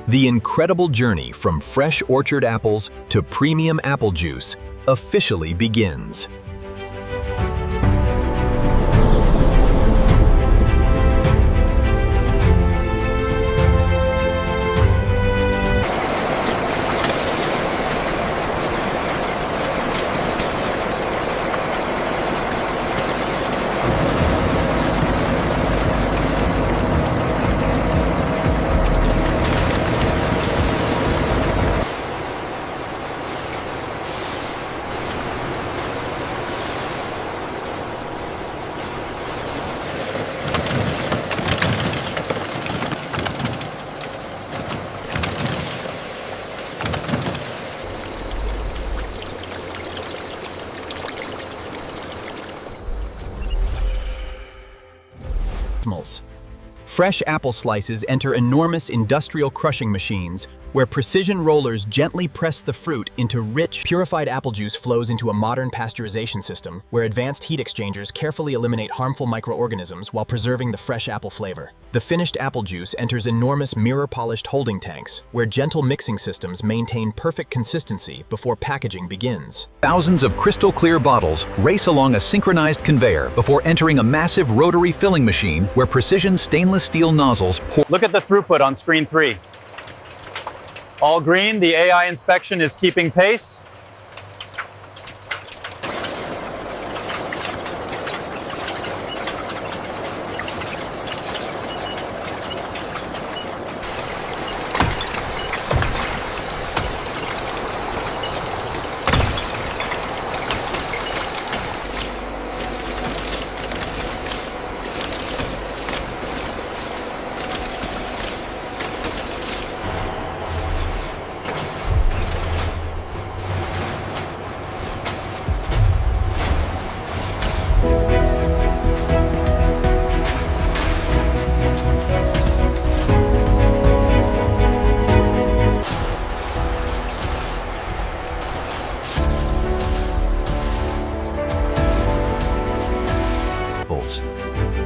The incredible journey from fresh orchard apples to premium apple juice officially begins. Fresh apple slices enter enormous industrial crushing machines where precision rollers gently press the fruit into rich, purified apple juice flows into a modern pasteurization system where advanced heat exchangers carefully eliminate harmful microorganisms while preserving the fresh apple flavor. The finished apple juice enters enormous mirror-polished holding tanks where gentle mixing systems maintain perfect consistency before packaging begins. Thousands of crystal-clear bottles race along a synchronized conveyor before entering a massive rotary filling machine where precision stainless steel nozzles pour. Look at the throughput on screen 3. All green, the AI inspection is keeping pace.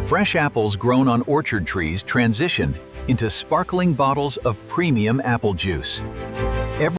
Fresh apples grown on orchard trees transition into sparkling bottles of premium apple juice.